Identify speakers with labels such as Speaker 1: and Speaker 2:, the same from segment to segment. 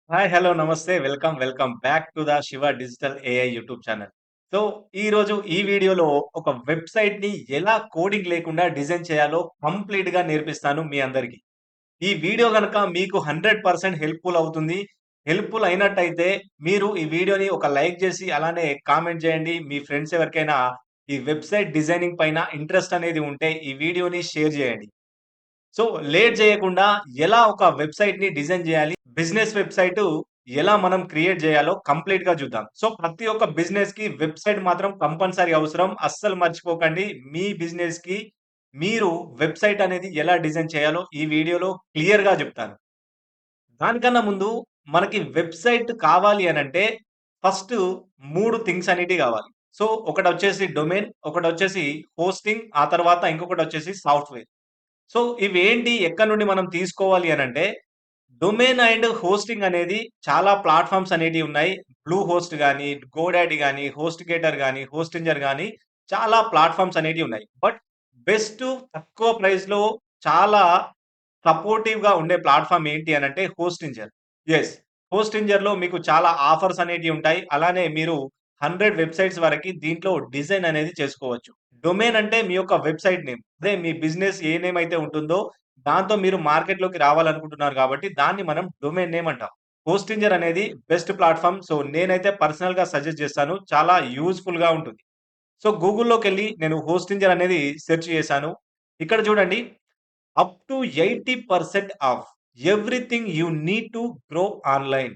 Speaker 1: Hi. Hello. నమస్తే. Welcome back to the Shiva digital AI YouTube channel. So, ఈరోజు ఈ వీడియోలో ఒక వెబ్‌సైట్‌ని ఎలా కోడింగ్ లేకుండా డిజైన్ చేయాలో కంప్లీట్‌గా నేర్పిస్తాను మీ అందరికి. ఈ వీడియో గనక మీకు 100% హెల్ప్‌ఫుల్ అవుతుంది. హెల్ప్‌ఫుల్ అయినట్టయితే మీరు ఈ వీడియోని ఒక లైక్ చేసి అలానే కామెంట్ చేయండి. మీ ఫ్రెండ్స్ ఎవరికైనా ఈ వెబ్‌సైట్ డిజైనింగ్ పైన ఇంట్రెస్ట్ అనేది ఉంటే ఈ వీడియోని షేర్ చేయండి. సో, లేట్ చేయకుండా ఎలా ఒక వెబ్‌సైట్‌ని డిజైన్ చేయాలి? బిజినెస్ వెబ్‌సైటు ఎలా మనం క్రియేట్ చేయాలో కంప్లీట్‌గా చూద్దాం. సో, ప్రతి ఒక్క బిజినెస్‌కి వెబ్‌సైట్ మాత్రం కంపల్సరీ అవసరం. అస్సలు మర్చిపోకండి. మీ బిజినెస్‌కి మీరు వెబ్‌సైట్ అనేది ఎలా డిజైన్ చేయాలో ఈ వీడియోలో క్లియర్‌గా చెప్తాను. దానికన్నా ముందు మనకి వెబ్‌సైట్ కావాలి అనంటే ఫస్ట్ 3 థింగ్స్ అనేటివి కావాలి. సో, ఒకటొచ్చేసి డొమైన్, ఒకటొచ్చేసి హోస్టింగ్, ఆ తర్వాత ఇంకొకటొచ్చేసి సాఫ్ట్‌వేర్. సో, ఇవేంటి? ఎక్కడి నుండి మనం తీసుకోవాలి అనంటే, డొమైన్ అండ్ హోస్టింగ్ అనేది చాలా ప్లాట్‌ఫార్మ్స్ అనేటివి ఉన్నాయి. బ్లూ హోస్ట్ గాని, గోడాడీ గాని, హోస్ట్‌గేటర్ గాని, హోస్టింజర్ గాని చాలా ప్లాట్‌ఫార్మ్స్ అనేటివి ఉన్నాయి. బట్ బెస్ట్ తక్కువ ప్రైస్‌లో చాలా సపోర్టివ్‌గా ఉండే ప్లాట్‌ఫార్మ్ ఏంటి అనంటే హోస్టింజర్. యెస్. హోస్టింజర్‌లో మీకు చాలా ఆఫర్స్ అనేటివి ఉంటాయి. అలానే మీరు 100 వెబ్‌సైట్స్ వరకి దీంట్లో డిజైన్ అనేది చేసుకోవచ్చు. డొమైన్ అంటే మీ యొక్క వెబ్‌సైట్ నేమ్. అదే మీ బిజినెస్ ఏ నేమ్ అయితే ఉంటుందో దాంతో మీరు మార్కెట్‌లోకి రావాలనుకుంటున్నారు కాబట్టి దాన్ని మనం డొమైన్ నేమ్ అంటాం. హోస్టింజర్ అనేది బెస్ట్ ప్లాట్‌ఫార్మ్. సో, నేనైతే పర్సనల్‌గా సజెస్ట్ చేస్తాను. చాలా యూజ్‌ఫుల్‌గా ఉంటుంది. సో, గూగుల్‌లోకెళ్ళి నేను హోస్టింజర్ అనేది సెర్చ్ చేశాను. ఇక్కడ చూడండి, up to 80% of everything you need to grow online.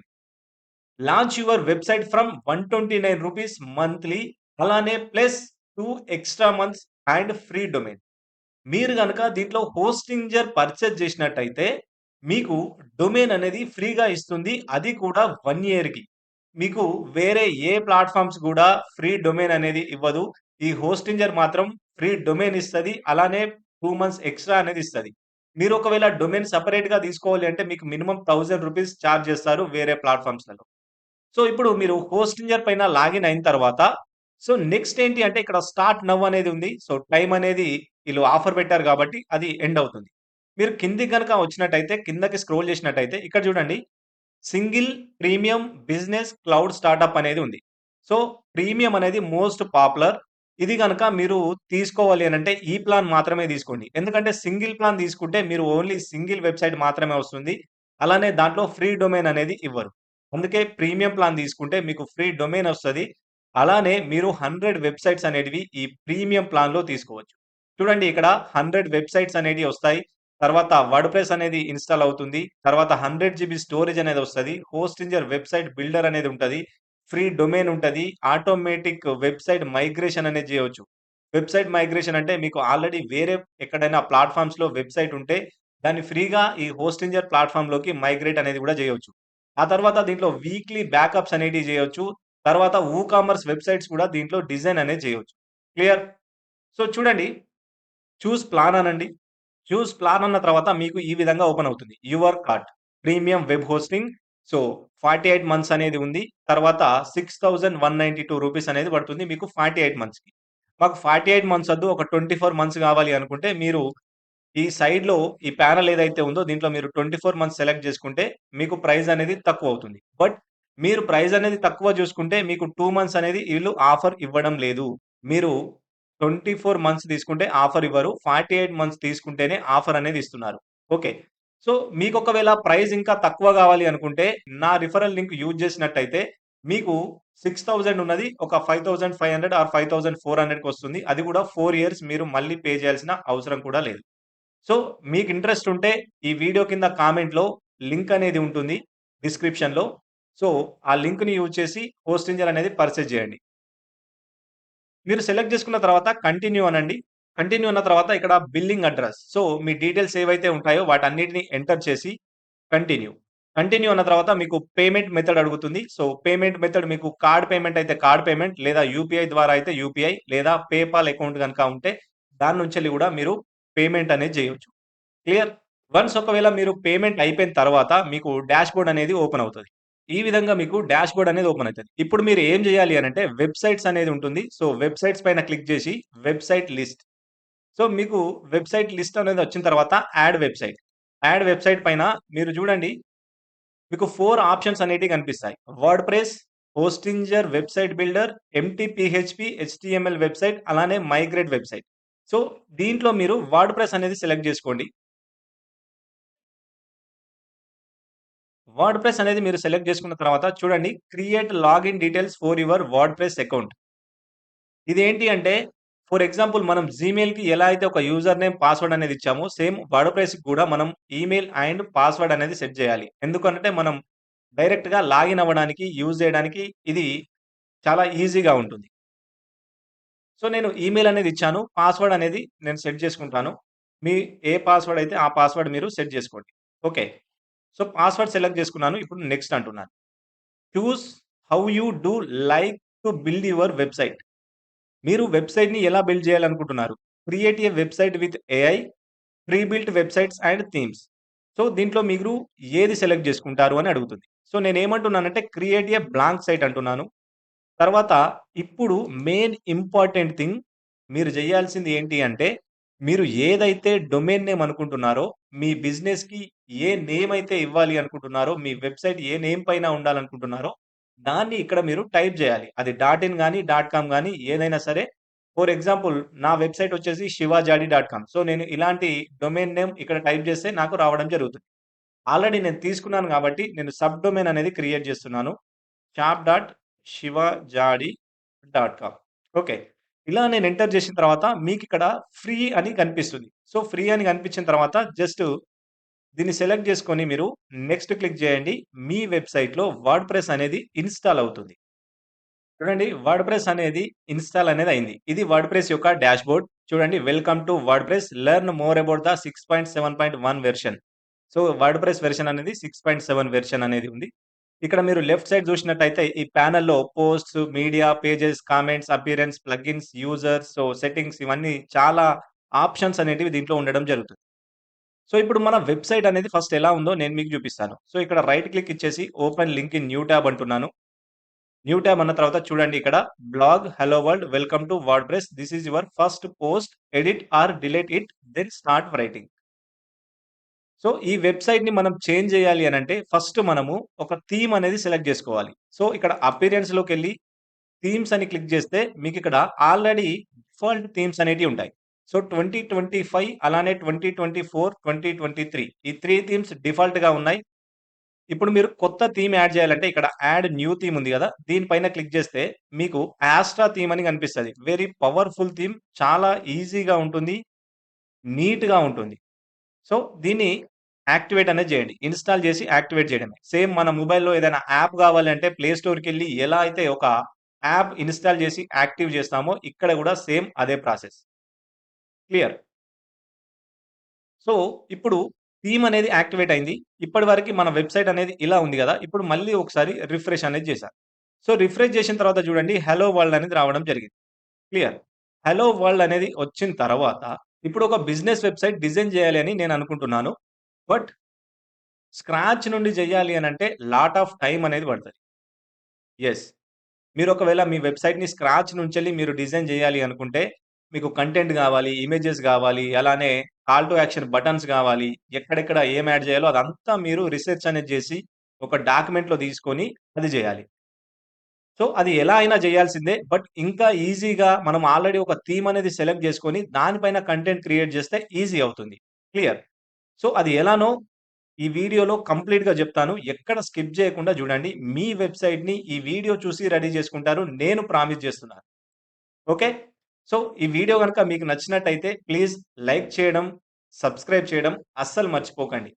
Speaker 1: Launch your website from రూ. 129 మంత్లీ. అలానే plus 2 extra months and free domain. మీరు గనక దీంట్లో హోస్టింజర్ పర్చేజ్ చేసినట్టయితే, మీకు డొమైన్ అనేది ఫ్రీగా ఇస్తుంది. అది కూడా 1 ఇయర్‌కి. మీకు వేరే ఏ ప్లాట్‌ఫార్మ్స్ గూడా ఫ్రీ డొమైన్ అనేది ఇవ్వదు. ఈ హోస్టింజర్ మాత్రం ఫ్రీ డొమైన్ ఇస్తది. అలానే 2 మంత్స్ ఎక్స్‌ట్రా అనేది ఇస్తది. మీరు ఒకవేళ డొమైన్ సెపరేట్‌గా తీసుకోవాలి అంటే మీకు మినిమమ్ రూ. 1000 చార్జ్ చేస్తారు వేరే ప్లాట్‌ఫార్మ్స్‌లలో. సో, ఇప్పుడు మీరు హోస్టింజర్ పైన లాగిన్ అయిన తర్వాత, సో, నెక్స్ట్ ఏంటి అంటే ఇక్కడ స్టార్ట్ నౌ అనేది ఉంది. సో, టైమ్ అనేది ఈళ్ళు ఆఫర్ పెట్టారు కాబట్టి అది ఎండ్ అవుతుంది. మీరు కిందకి గనక వచ్చినట్టయితే కిందకి స్క్రోల్ చేసినట్టయితే ఇక్కడ చూడండి, single premium business cloud startup అనేది ఉంది. సో, ప్రీమియం అనేది మోస్ట్ పాపులర్. ఇది గనక మీరు తీసుకోవాలి అనంటే ఈ ప్లాన్ మాత్రమే తీసుకోండి. ఎందుకంటే సింగిల్ ప్లాన్ తీసుకుంటే మీరు ఓన్లీ సింగిల్ వెబ్‌సైట్ మాత్రమే వస్తుంది. అలానే దాంట్లో ఫ్రీ డొమైన్ అనేది ఇవ్వరు. అందుకే ప్రీమియం ప్లాన్ తీసుకుంటే మీకు ఫ్రీ డొమైన్ వస్తది. అలానే మీరు 100 వెబ్‌సైట్స్ అనేటివి ఈ ప్రీమియం ప్లాన్‌లో తీసుకోవచ్చు. చూడండి, ఇక్కడ 100 వెబ్‌సైట్స్ అనేటివి వస్తాయి. తర్వాత వర్డ్‌ప్రెస్ అనేది ఇన్‌స్టాల్ అవుతుంది. తర్వాత 100 జీబీ స్టోరేజ్ అనేది వస్తది. హోస్టింజర్ వెబ్‌సైట్ బిల్డర్ అనేది ఉంటది. ఫ్రీ డొమైన్ ఉంటది. ఆటోమేటిక్ వెబ్‌సైట్ మైగ్రేషన్ అనేది చేయొచ్చు. వెబ్‌సైట్ మైగ్రేషన్ అంటే మీకు ఆల్రెడీ వేరే ఎక్కడైనా ప్లాట్‌ఫార్మ్స్‌లో వెబ్‌సైట్ ఉంటే దాన్ని ఫ్రీగా ఈ హోస్టింజర్ ప్లాట్‌ఫార్మ్‌లోకి మైగ్రేట్ అనేది కూడా చేయొచ్చు. ఆ తర్వాత దీంట్లో వీక్లీ బ్యాకప్స్ అనేటివి చేయొచ్చు. తర్వాత వూకామర్స్ వెబ్‌సైట్స్ కూడా దీంట్లో డిజైన్ అనేది చేయొచ్చు. క్లియర్? సో, చూడండి, చూస్ ప్లాన్ అనండి. చూస్ ప్లాన్ అన్న తర్వాత మీకు ఈ విధంగా ఓపెన్ అవుతుంది. Your cart premium web hosting. So, 48 months అనేది ఉంది. తర్వాత రూ. 6192 అనేది పడుతుంది మీకు 48 మంత్స్‌కి. మాకు 48 మంత్స్ వద్దు, ఒక 24 మంత్స్ కావాలి అనుకుంటే మీరు ఈ సైడ్‌లో ఈ ప్యానెల్ ఏదైతే ఉందో దీంట్లో మీరు 24 మంత్స్ సెలెక్ట్ చేసుకుంటే మీకు ప్రైస్ అనేది తక్కువవుతుంది. బట్ మీరు ప్రైస్ అనేది తక్కువ చూసుకుంటే మీకు 2 మంత్స్ అనేది ఈళ్ళు ఆఫర్ ఇవ్వడం లేదు. మీరు 24 మంత్స్ తీసుకుంటే ఆఫర్ ఇవ్వరు. 48 మంత్స్ తీసుకుంటేనే ఆఫర్ అనేది ఇస్తున్నారు. ఓకే. సో, మీకొకవేళ ప్రైస్ ఇంకా తక్కువ గావాలి అనుకుంటే, నా రిఫరల్ లింక్ యూజ్ చేసినట్టయితే మీకు 6000 ఉన్నది ఒక 5500 ఆర్ 5400కి వస్తుంది. అది కూడా 4 ఇయర్స్ మీరు మళ్ళీ పే చేయాల్సిన అవసరం కూడా లేదు. సో, మీకు ఇంట్రెస్ట్ ఉంటే ఈ వీడియో కింద కామెంట్‌లో లింక్ అనేది ఉంటుంది డిస్క్రిప్షన్‌లో. సో, ఆ లింక్‌ని యూజ్ చేసి హోస్టింజర్ అనేది పర్చేజ్ చేయండి. మీరు సెలెక్ట్ చేసుకున్న తర్వాత కంటిన్యూ అనండి. కంటిన్యూ అన్న తర్వాత ఇక్కడ బిల్లింగ్ అడ్రెస్. సో, మీ డీటెయిల్స్ ఏవైతే ఉంటాయో వాటన్నిటిని ఎంటర్ చేసి కంటిన్యూ. కంటిన్యూ అన్న తర్వాత మీకు పేమెంట్ మెథడ్ అడుగుతుంది. సో, పేమెంట్ మెథడ్ మీకు కార్డ్ పేమెంట్ అయితే కార్డ్ పేమెంట్, లేదా యూపీఐ ద్వారా అయితే యూపీఐ, లేదా పేపాల్ అకౌంట్ గనుక ఉంటే దాని నుంచెల్లి గూడా మీరు పేమెంట్ అనేది చేయొచ్చు. క్లియర్? వన్స్ ఒకవేళ మీరు పేమెంట్ అయిపోయిన తర్వాత మీకు డాష్‌బోర్డ్ అనేది ఓపెన్ అవుతది. ఈ విధంగా మీకు డాష్‌బోర్డ్ అనేది ఓపెన్ అయితది. ఇప్పుడు మీరు ఏం చేయాలి అనంటే వెబ్‌సైట్స్ అనేది ఉంటుంది. సో, వెబ్‌సైట్స్ పైన క్లిక్ చేసి వెబ్‌సైట్ లిస్ట్. సో, మీకు వెబ్‌సైట్ లిస్ట్ అనేది వచ్చిన తర్వాత యాడ్ వెబ్‌సైట్. యాడ్ వెబ్‌సైట్ పైన మీరు చూడండి, మీకు 4 ఆప్షన్స్ అనేటివి కనిపిస్తాయి. WordPress, Hostinger website builder, empty PHP, HTML website అలానే మైగ్రేట్ వెబ్‌సైట్. సో, దీంట్లో మీరు వర్డ్‌ప్రెస్ అనేది సెలెక్ట్ జేసుకోండి. వర్డ్‌ప్రెస్ అనేది మీరు సెలెక్ట్ జేసుకున్న తర్వాత చూడండి create login details for your WordPress account. ఇదేంటి అంటే ఫర్ ఎగ్జాంపుల్ మనం జీమెయిల్‌కి ఎలా అయితే ఒక యూజర్ నేమ్, పాస్వర్డ్ అనేది ఇచ్చామో సేమ్ వర్డ్‌ప్రెస్‌కి కూడా మనం ఈమెయిల్ అండ్ పాస్వర్డ్ అనేది సెట్ జేయాలి. ఎందుకంటే మనం డైరెక్ట్‌గా లాగిన్ అవ్వడానికి, యూజ్ జేయడానికి ఇది చాలా ఈజీగా ఉంటుంది. సో, నేను ఈమెయిల్ అనేది ఇచ్చాను. పాస్వర్డ్ అనేది నేను సెట్ చేసుకుంటాను. మీ ఏ పాస్వర్డ్ అయితే ఆ పాస్వర్డ్ మీరు సెట్ జేసుకోండి. ఓకే. సో, పాస్వర్డ్ సెలెక్ట్ చేసుకున్నాను. ఇప్పుడు నెక్స్ట్ అంటున్నాను. Choose how you do like to build your website. మీరు వెబ్‌సైట్‌ని ఎలా బిల్డ్ చేయాలనుకుంటున్నారు? Create a website with AI, pre built websites and themes. So, దీంట్లో మీరు ఏది సెలెక్ట్ చేసుకుంటారు అని అడుగుతుంది. సో, నేనేమంటున్నానంటే క్రియేట్ ఎ బ్లాంక్ సైట్ అంటున్నాను. తర్వాత ఇప్పుడు మెయిన్ ఇంపార్టెంట్ థింగ్ మీరు జేయాల్సింది ఏంటి అంటే, మీరు ఏదైతే డొమైన్ నేమ్ అనుకుంటున్నారో, మీ బిజినెస్‌కి ఏ నేమ్ అయితే ఇవ్వాలి అనుకుంటున్నారో, మీ వెబ్‌సైట్ ఏ నేమ్ పైన ఉండాలనుకుంటున్నారో, దాన్ని ఇక్కడ మీరు టైప్ జేయాలి. అది డాట్ ఇన్ గాని, డాట్ కామ్ గాని ఏదైనా సరే. ఫర్ ఎగ్జాంపుల్ నా వెబ్‌సైట్ వచ్చేసి శివాజాడి.కామ్. సో, నేను ఇలాంటి డొమైన్ నేమ్ ఇక్కడ టైప్ జేస్తే నాకు రావడం జరుగుతుంది. ఆల్రెడీ నేను తీసుకున్నాను గాబట్టి, నేను సబ్ డొమైన్ అనేది క్రియేట్ జేస్తున్నాను. shop.shivajadi.com. ఓకే. ఇలా నేను ఎంటర్ చేసిన తర్వాత మీకిక్కడ ఫ్రీ అని కనిపిస్తుంది. సో, ఫ్రీ అని కనిపించిన తర్వాత జస్ట్ దీన్ని సెలెక్ట్ చేసుకొని మీరు నెక్స్ట్ క్లిక్ చేయండి. మీ వెబ్‌సైట్‌లో వర్డ్‌ప్రెస్ అనేది ఇన్‌స్టాల్ అవుతుంది. చూడండి వర్డ్‌ప్రెస్ అనేది ఇన్‌స్టాల్ అనేది అయింది. ఇది వర్డ్‌ప్రెస్ యొక్క డాష్‌బోర్డ్. చూడండి welcome to WordPress learn more about the 6.7.1 version. So, WordPress version అనేది 6.7 వెర్షన్ అనేది ఉంది. ఇక్కడ మీరు లెఫ్ట్ సైడ్ చూసినట్టయితే ఈ ప్యానెల్‌లో posts, media, pages, comments, appearance, plugins, users, so settings ఇవన్నీ చాలా ఆప్షన్స్ అనేటివి దీంట్లో ఉండడం జరుగుతుంది. సో, ఇప్పుడు మన వెబ్‌సైట్ అనేది ఫస్ట్ ఎలా ఉందో నేను మీకు చూపిస్తాను. సో, ఇక్కడ రైట్ క్లిక్ ఇచ్చేసి open link in new tab అంటున్నాను. న్యూ టాబ్ అన్న తర్వాత చూడండి ఇక్కడ blog hello world welcome to WordPress. This is your first post edit or delete it then start writing. So, ఈ వెబ్‌సైట్‌ని మనం చేంజ్ చేయాలి అనంటే ఫస్ట్ మనము ఒక థీమ్ అనేది సెలెక్ట్ చేసుకోవాలి. సో, ఇక్కడ అపియరెన్స్‌లోకెళ్ళి థీమ్స్ అని క్లిక్ చేస్తే మీకిక్కడ ఆల్రెడీ డిఫాల్ట్ థీమ్స్ అనేటివి ఉంటాయి. సో, 2025 అలానే 2024, 2023 ఈ 3 థీమ్స్ డిఫాల్ట్‌గా ఉన్నాయి. ఇప్పుడు మీరు కొత్త థీమ్ యాడ్ చేయాలంటే ఇక్కడ యాడ్ న్యూ థీమ్ ఉంది గదా! దీని పైన క్లిక్ చేస్తే మీకు యాస్ట్రా థీమ్ అని కనిపిస్తది. Very powerful theme. చాలా ఈజీగా ఉంటుంది. నీట్‌గా ఉంటుంది. సో, దీన్ని యాక్టివేట్ అనేది జేయండి. ఇన్‌స్టాల్ జేసి యాక్టివేట్ చేయడమే. సేమ్ మన మొబైల్‌లో ఏదైనా యాప్ గావాలంటే ప్లే స్టోర్‌కెళ్ళి ఎలా అయితే ఒక యాప్ ఇన్‌స్టాల్ జేసి యాక్టివ్ జేస్తామో ఇక్కడ గూడా సేమ్ అదే ప్రాసెస్. క్లియర్. సో, ఇప్పుడు థీమ్ అనేది యాక్టివేట్ అయింది. ఇప్పటివరకి మన వెబ్‌సైట్ అనేది ఇలా ఉంది గదా! ఇప్పుడు మళ్ళీ ఒకసారి రిఫ్రెష్ అనేది చేశా. సో, రిఫ్రెష్ చేసిన తర్వాత చూడండి హలో వరల్డ్ అనేది రావడం జరిగింది. క్లియర్. హలో వరల్డ్ అనేది వచ్చిన తర్వాత ఇప్పుడు ఒక బిజినెస్ వెబ్‌సైట్ డిజైన్ జేయాలి అని నేను అనుకుంటున్నాను. బట్ స్క్రాచ్ నుండి జేయాలి అనంటే లాట్ ఆఫ్ టైమ్ అనేది పడతది. యెస్. మీరు ఒకవేళ మీ వెబ్‌సైట్‌ని స్క్రాచ్ నుంచెల్లి మీరు డిజైన్ జేయాలి అనుకుంటే, మీకు కంటెంట్ గావాలి, ఇమేజెస్ గావాలి, అలానే కాల్ టు యాక్షన్ బటన్స్ గావాలి. ఎక్కడెక్కడ ఏం యాడ్ జేయాలో అదంతా మీరు రిసర్చ్ అనేది జేసి, ఒక డాక్యుమెంట్‌లో తీసుకొని అది జేయాలి. సో, అది ఎలా అయినా జేయాల్సిందే. బట్ ఇంకా ఈజీగా మనం ఆల్రెడీ ఒక థీమ్ అనేది సెలెక్ట్ జేసుకొని, దానిపైన కంటెంట్ క్రియేట్ జేస్తే ఈజీ అవుతుంది. క్లియర్. సో, అది ఎలానో ఈ వీడియోలో కంప్లీట్‌గా జెప్తాను. ఎక్కడ స్కిప్ జేయకుండా జూడండి. మీ వెబ్‌సైట్‌ని ఈ వీడియో చూసి రెడీ జేసుకుంటారు. నేను ప్రామిస్ జేస్తున్నాను. ఓకే. సో, ఈ వీడియో గనుక మీకు నచ్చినట్టయితే ప్లీజ్ లైక్ చేయడం, సబ్స్క్రైబ్ చేయడం అస్సలు మర్చిపోకండి.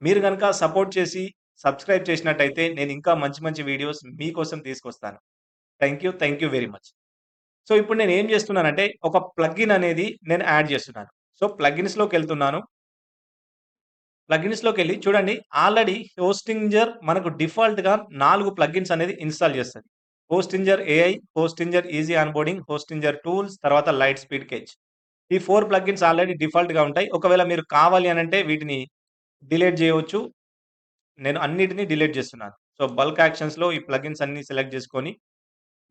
Speaker 1: మీరు గనుక సపోర్ట్ చేసి, సబ్స్క్రైబ్ చేసినట్టయితే నేను ఇంకా మంచి మంచి వీడియోస్ మీకోసం తీసుకొస్తాను. Thank you very much. So, ఇప్పుడు నేనేం జేస్తున్నానంటే ఒక ప్లగిన్ అనేది నేను యాడ్ జేస్తున్నాను. సో, ప్లగిన్స్‌లోకెళ్తున్నాను. ప్లగిన్స్‌లోకెళ్ళి చూడండి ఆల్రెడీ హోస్టింజర్ మనకు డిఫాల్ట్‌గా 4 ప్లగిన్స్ అనేది ఇన్‌స్టాల్ చేస్తది. హోస్టింజర్ ఏఐ, హోస్టింజర్ ఈజీ ఆన్‌బోర్డింగ్, హోస్టింజర్ టూల్స్, తర్వాత లైట్ స్పీడ్ కేజ్. ఈ 4 ప్లగిన్స్ ఆల్రెడీ డిఫాల్ట్‌గా ఉంటాయి. ఒకవేళ మీరు కావాలి అనంటే వీటిని డిలీట్ జేయవచ్చు. నేను అన్నిటిని డిలీట్ జేస్తున్నాను. సో, బల్క్ యాక్షన్స్‌లో ఈ ప్లగిన్స్ అన్నీ సెలెక్ట్ జేసుకొని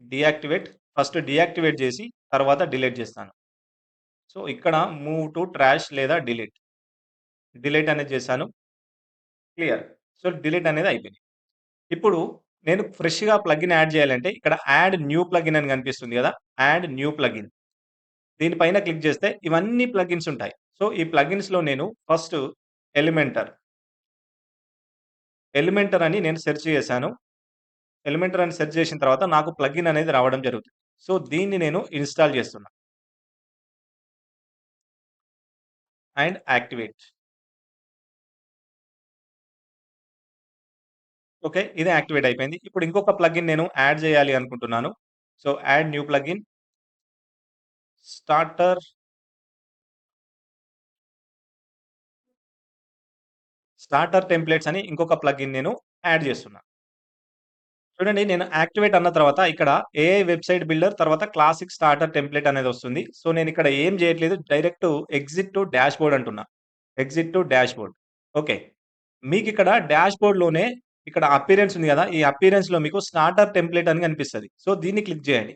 Speaker 1: డీయాక్టివేట్ ఫస్ట్ డీయాక్టివేట్ జేసి తర్వాత డిలీట్ జేస్తాను. సో, ఇక్కడ మూవ్ టు ట్రాష్ లేదా డిలీట్. డిలీట్ అనేది చేశాను. క్లియర్. సో, డిలీట్ అనేది అయిపోయింది. ఇప్పుడు నేను ఫ్రెష్‌గా ప్లగిన్ యాడ్ చేయాలంటే ఇక్కడ యాడ్ న్యూ ప్లగిన్ అని కనిపిస్తుంది గదా! Add new plugin. దీని పైన క్లిక్ చేస్తే ఇవన్నీ ప్లగిన్స్ ఉంటాయి. సో, ఈ ప్లగిన్స్‌లో నేను ఫస్ట్ ఎలిమెంటర్, ఎలిమెంటర్ అని నేను సెర్చ్ చేశాను. ఎలిమెంటర్ అని సెర్చ్ చేసిన తర్వాత నాకు ప్లగిన్ అనేది రావడం జరుగుతుంది. సో, దీన్ని నేను ఇన్‌స్టాల్ చేస్తున్నా. And activate. ఓకే. ఇది యాక్టివేట్ అయిపోయింది. ఇప్పుడు ఇంకొక ప్లగిన్ నేను యాడ్ చేయాలి అనుకుంటున్నాను. So, add new plugin, starter, starter templates అని ఇంకొక ప్లగిన్ నేను యాడ్ చేస్తున్నా. చూడండి, నేను యాక్టివేట్ అన్న తర్వాత ఇక్కడ ఏఐ వెబ్‌సైట్ బిల్డర్ తర్వాత క్లాసిక్ స్టార్టర్ టెంప్లేట్ అనేదొస్తుంది. సో, నేనిక్కడ ఏం చేయట్లేదు. డైరెక్ట్ ఎగ్జిట్ టు డాష్‌బోర్డ్ అంటున్నా. Exit to dashboard. ఓకే. మీకిక్కడ డాష్‌బోర్డ్‌లోనే ఇక్కడ అపియరెన్స్ ఉంది గదా! ఈ అపియరెన్స్‌లో మీకు స్టార్టర్ టెంప్లేట్ అని కనిపిస్తది. సో, దీన్ని క్లిక్ జేయండి.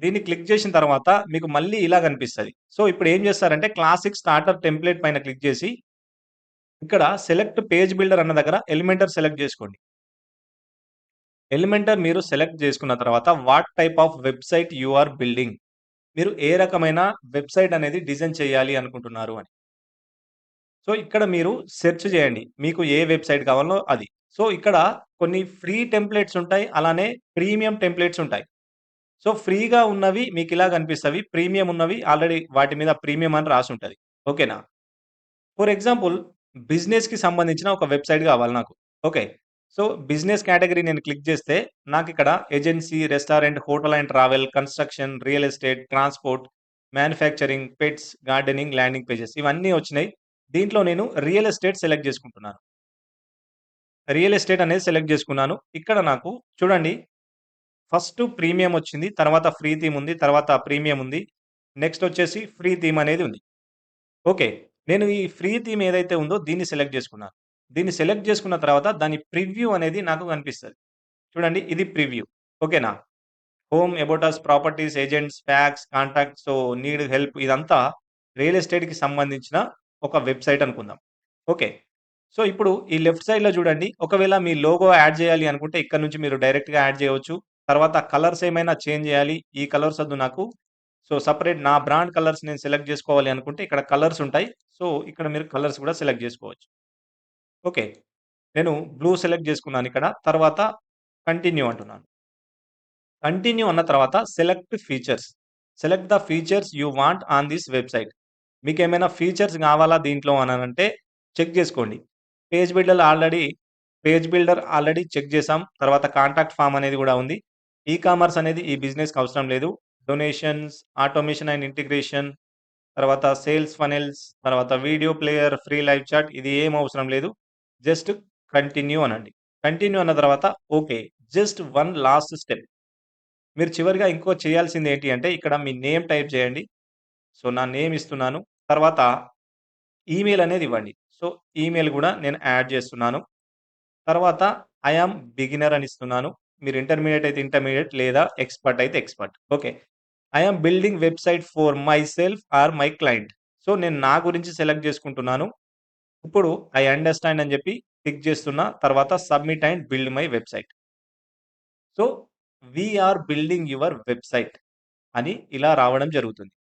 Speaker 1: దీన్ని క్లిక్ జేసిన తర్వాత మీకు మళ్ళీ ఇలా కనిపిస్తది. సో, ఇప్పుడు ఏం జేస్తారంటే క్లాసిక్ స్టార్టర్ టెంప్లేట్ పైన క్లిక్ జేసి ఇక్కడ సెలెక్ట్ పేజ్ బిల్డర్ అన్న దగ్గర ఎలిమెంటర్ సెలెక్ట్ జేసుకోండి. ఎలిమెంటర్ మీరు సెలెక్ట్ చేసుకున్న తర్వాత what type of website you are building. మీరు ఏ రకమైన వెబ్‌సైట్ అనేది డిజైన్ చేయాలి అనుకుంటున్నారు అని. సో, ఇక్కడ మీరు సెర్చ్ చేయండి. మీకు ఏ వెబ్‌సైట్ కావాలో అది. సో, ఇక్కడ కొన్ని ఫ్రీ టెంప్లేట్స్ ఉంటాయి. అలానే ప్రీమియం టెంప్లేట్స్ ఉంటాయి. సో, ఫ్రీగా ఉన్నవి మీకిలా కనిపిస్తవి. ప్రీమియం ఉన్నవి ఆల్రెడీ వాటి మీద ప్రీమియం అని రాసుంటది. ఓకేనా? ఫర్ ఎగ్జాంపుల్ బిజినెస్‌కి సంబంధించిన ఒక వెబ్‌సైట్ కావాలి నాకు. ఓకే. సో, బిజినెస్ కేటగరీ నేను క్లిక్ చేస్తే నాకిక్కడ agency, restaurant, hotel and travel, construction, real estate, transport, manufacturing, pets, gardening, landing pages ఇవన్నీ వచ్చినాయి. దీంట్లో నేను రియల్ ఎస్టేట్ సెలెక్ట్ చేసుకుంటున్నాను. రియల్ ఎస్టేట్ అనేది సెలెక్ట్ చేసుకున్నాను. ఇక్కడ నాకు చూడండి, ఫస్ట్ ప్రీమియం వచ్చింది. తర్వాత ఫ్రీ థీమ్ ఉంది. తర్వాత ప్రీమియం ఉంది. నెక్స్ట్ వచ్చేసి ఫ్రీ థీమ్ అనేది ఉంది. ఓకే. నేను ఈ ఫ్రీ థీమ్ ఏదైతే ఉందో దీన్ని సెలెక్ట్ చేసుకున్నాను. దీన్ని సెలెక్ట్ చేసుకున్న తర్వాత దాని ప్రివ్యూ అనేది నాకు కనిపిస్తది. చూడండి, ఇది ప్రివ్యూ. ఓకేనా? Home, about us, properties, agents, FAQs, contacts, so, need help ఇదంతా రియల్ ఎస్టేట్‌కి సంబంధించిన ఒక వెబ్‌సైట్ అనుకుందాం. ఓకే. సో, ఇప్పుడు ఈ లెఫ్ట్ సైడ్‌లో చూడండి, ఒకవేళ మీ లోగో యాడ్ చేయాలి అనుకుంటే ఇక్కడ నుంచి మీరు డైరెక్ట్‌గా యాడ్ చేయవచ్చు. తర్వాత కలర్స్ ఏమైనా చేంజ్ చేయాలి. ఈ కలర్స్ వద్దు నాకు. సో, సెపరేట్ నా బ్రాండ్ కలర్స్ నేను సెలెక్ట్ చేసుకోవాలి అనుకుంటే ఇక్కడ కలర్స్ ఉంటాయి. సో, ఇక్కడ మీరు కలర్స్ కూడా సెలెక్ట్ చేసుకోవచ్చు. ఓకే. నేను బ్లూ సెలెక్ట్ చేసుకున్నాను ఇక్కడ. తర్వాత కంటిన్యూ అంటున్నాను. కంటిన్యూ అన్న తర్వాత select features. Select the features you want on this website. మీకేమైనా ఫీచర్స్ కావాలా దీంట్లో అనంటే చెక్ చేసుకోండి. పేజ్ బిల్డర్ ఆల్రెడీ చెక్ చేసాం. తర్వాత కాంటాక్ట్ ఫార్మ్ అనేది కూడా ఉంది. కామర్స్ అనేది ఈ బిజినెస్‌కి అవసరం లేదు. డొనేషన్స్, ఆటోమేషన్ అండ్ ఇంటిగ్రేషన్, తర్వాత సేల్స్ ఫనెల్స్, తర్వాత video player, free live chat ఇది ఏం అవసరం లేదు. జస్ట్ కంటిన్యూ అనండి. కంటిన్యూ అన్న తర్వాత okay. Just one last step. మీరు చివరిగా ఇంకో చేయాల్సింది ఏంటి అంటే ఇక్కడ మీ నేమ్ టైప్ చేయండి. సో, నా నేమ్ ఇస్తున్నాను. తర్వాత ఈమెయిల్ అనేది ఇవ్వండి. సో, ఈమెయిల్ గూడా నేను యాడ్ చేస్తున్నాను. తర్వాత ఐ యామ్ బిగినర్ అని ఇస్తున్నాను. మీరు ఇంటర్మీడియేట్ అయితే ఇంటర్మీడియేట్ లేదా ఎక్స్‌పర్ట్ అయితే expert. Okay. I am building website for myself or my client. So, నేను నా గురించి సెలెక్ట్ చేసుకుంటున్నాను. ఇప్పుడు ఐ అండర్‌స్టాండ్ అని చెప్పి టిక్ చేస్తున్నా. తర్వాత submit and build my website. So, we are building your website అని ఇలా రావడం జరుగుతుంది.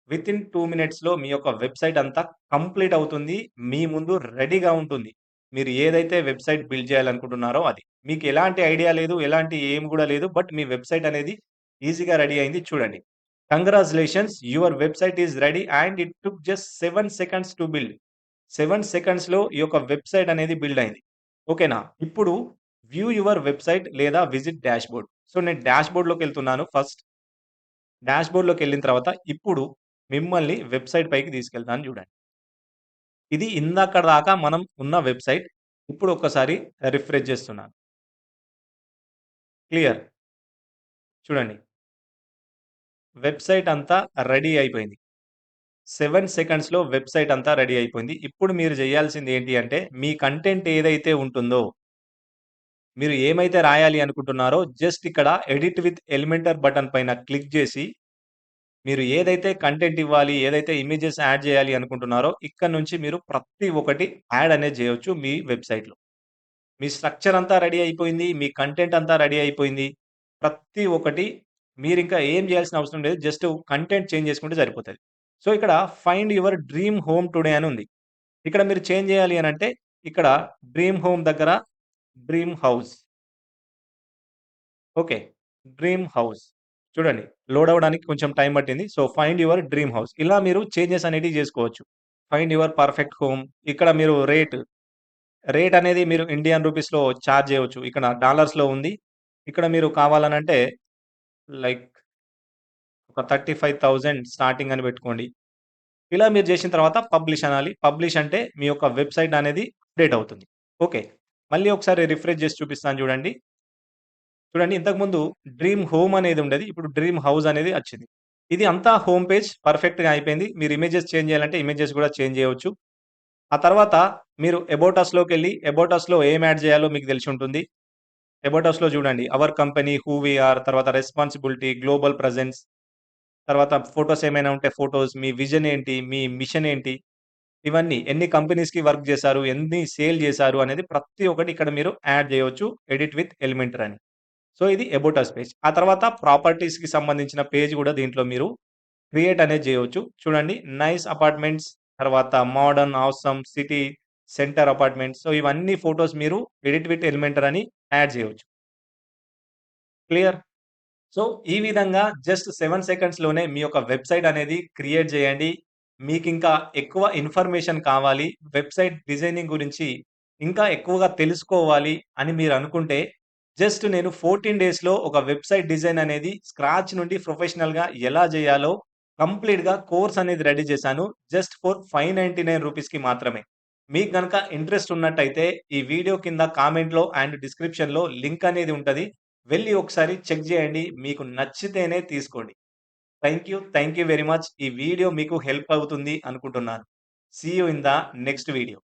Speaker 1: వితిన్ 2 మినిట్స్‌లో మీ యొక్క వెబ్‌సైట్ అంతా కంప్లీట్ అవుతుంది. మీ ముందు రెడీగా ఉంటుంది. మీరు ఏదైతే వెబ్‌సైట్ బిల్డ్ చేయాలనుకుంటున్నారో అది. మీకు ఎలాంటి ఐడియా లేదు. ఎలాంటి ఏం గూడా లేదు. బట్ మీ వెబ్‌సైట్ అనేది ఈజీగా రెడీ అయింది చూడండి. Congratulations, your website is ready and it took just 7 seconds to build. 7 సెకండ్స్‌లో ఈ యొక్క వెబ్‌సైట్ అనేది బిల్డ్ అయింది. ఓకేనా? ఇప్పుడు వ్యూ యువర్ వెబ్‌సైట్ లేదా విజిట్ డాష్‌బోర్డ్. సో, నేను డాష్‌బోర్డ్‌లోకెళ్తున్నాను ఫస్ట్. డాష్‌బోర్డ్‌లోకెళ్ళిన తర్వాత ఇప్పుడు మిమ్మల్ని వెబ్‌సైట్ పైకి తీసుకెళ్తాను చూడండి. ఇది ఇందాకడ దాకా మనం ఉన్న వెబ్‌సైట్. ఇప్పుడు ఒక్కసారి రిఫ్రెష్ చేస్తున్నాను. క్లియర్. చూడండి. వెబ్‌సైట్ అంతా రెడీ అయిపోయింది. 7 సెకండ్స్‌లో వెబ్‌సైట్ అంతా రెడీ అయిపోయింది. ఇప్పుడు మీరు చేయాల్సింది ఏంటి అంటే మీ కంటెంట్ ఏదైతే ఉంటుందో, మీరు ఏమైతే రాయాలి అనుకుంటున్నారో జస్ట్ ఇక్కడ ఎడిట్ విత్ ఎలిమెంటర్ బటన్ పైన క్లిక్ చేసి మీరు ఏదైతే కంటెంట్ ఇవ్వాలి, ఏదైతే ఇమేజెస్ యాడ్ చేయాలి అనుకుంటున్నారో, ఇక్కడ నుంచి మీరు ప్రతి ఒక్కటి యాడ్ అనేది చేయొచ్చు మీ వెబ్‌సైట్‌లో. మీ స్ట్రక్చర్ అంతా రెడీ అయిపోయింది. మీ కంటెంట్ అంతా రెడీ అయిపోయింది. ప్రతి ఒక్కటి మీరింకా ఏం చేయాల్సిన అవసరం లేదు. జస్ట్ కంటెంట్ చేంజ్ చేసుకుంటే సరిపోతది. సో, ఇక్కడ find your dream home today అని ఉంది. ఇక్కడ మీరు చేంజ్ చేయాలి అనంటే ఇక్కడ డ్రీమ్ హోమ్ దగ్గర dream house. Okay. Dream house. చూడండి లోడ్ అవ్వడానికి కొంచెం టైం పట్టింది. So, find your dream house. ఇలా మీరు చేంజెస్ అనేటివి చేసుకోవచ్చు. Find your perfect home. ఇక్కడ మీరు రేట్ అనేది మీరు ఇండియన్ రూపీస్‌లో చార్జ్ చేయవచ్చు. ఇక్కడ డాలర్స్‌లో ఉంది. ఇక్కడ మీరు కావాలనంటే లైక్ ఒక 35,000 స్టార్టింగ్ అని పెట్టుకోండి. ఇలా మీరు చేసిన తర్వాత పబ్లిష్ అనాలి. పబ్లిష్ అంటే మీ యొక్క వెబ్‌సైట్ అనేది అప్‌డేట్ అవుతుంది. ఓకే. మళ్ళీ ఒకసారి రిఫ్రెష్ చేసి చూపిస్తాను చూడండి. చూడండి ఇంతకుముందు డ్రీమ్ హోమ్ అనేది ఉండేది. ఇప్పుడు డ్రీమ్ హౌస్ అనేది వచ్చింది. ఇది అంతా హోమ్ పేజ్ పర్ఫెక్ట్‌గా అయిపోయింది. మీరు ఇమేజెస్ చేంజ్ చేయాలంటే ఇమేజెస్ కూడా చేంజ్ చేయవచ్చు. ఆ తర్వాత మీరు అబౌట్ అస్‌లోకెళ్ళి అబౌట్ అస్‌లో ఏం యాడ్ చేయాలో మీకు తెలిసి ఉంటుంది. అబౌట్ అస్‌లో చూడండి. Our company, who we are, తర్వాత రెస్పాన్సిబిలిటీ, గ్లోబల్ ప్రెజెన్స్, తర్వాత ఫోటోస్ ఏమైనా ఉంటే ఫోటోస్, మీ విజన్ ఏంటి, మీ మిషన్ ఏంటి, ఇవన్నీ ఎన్ని కంపెనీస్‌కి వర్క్ చేశారు, ఎన్ని సేల్ చేశారు అనేది ప్రతి ఒక్కటి ఇక్కడ మీరు యాడ్ చేయవచ్చు. ఎడిట్ విత్ ఎలిమెంటర్ అని. సో, ఇది అబౌట్ అస్ పేజ్. ఆ తర్వాత ప్రాపర్టీస్‌కి సంబంధించిన పేజ్ కూడా దీంట్లో మీరు క్రియేట్ అనేది చేయవచ్చు. చూడండి నైస్ అపార్ట్మెంట్స్, తర్వాత modern, awesome, city, centre apartments. So, ఇవన్నీ ఫోటోస్ మీరు ఎడిట్ విత్ ఎలిమెంటర్ అని యాడ్ చేయవచ్చు. క్లియర్? సో, ఈ విధంగా జస్ట్ 7 సెకండ్స్‌లోనే మీ యొక్క వెబ్‌సైట్ అనేది క్రియేట్ చేయండి. మీకింకా ఎక్కువ ఇన్ఫర్మేషన్ కావాలి, వెబ్‌సైట్ డిజైనింగ్ గురించి ఇంకా ఎక్కువగా తెలుసుకోవాలి అని మీరనుకుంటే, జస్ట్ నేను 14 డేస్‌లో ఒక వెబ్‌సైట్ డిజైన్ అనేది స్క్రాచ్ నుండి ప్రొఫెషనల్‌గా ఎలా చేయాలో కంప్లీట్‌గా కోర్స్ అనేది రెడీ చేశాను. జస్ట్ ఫర్ ₹599 మాత్రమే. మీకు గనక ఇంట్రెస్ట్ ఉన్నట్టయితే ఈ వీడియో కింద కామెంట్‌లో అండ్ డిస్క్రిప్షన్‌లో లింక్ అనేది ఉంటది. వెళ్లి ఒకసారి చెక్ చేయండి. మీకు నచ్చితేనే తీసుకోండి. Thank you very much. ఈ వీడియో మీకు హెల్ప్ అవుతుంది అనుకుంటున్నాను. See you in the next video.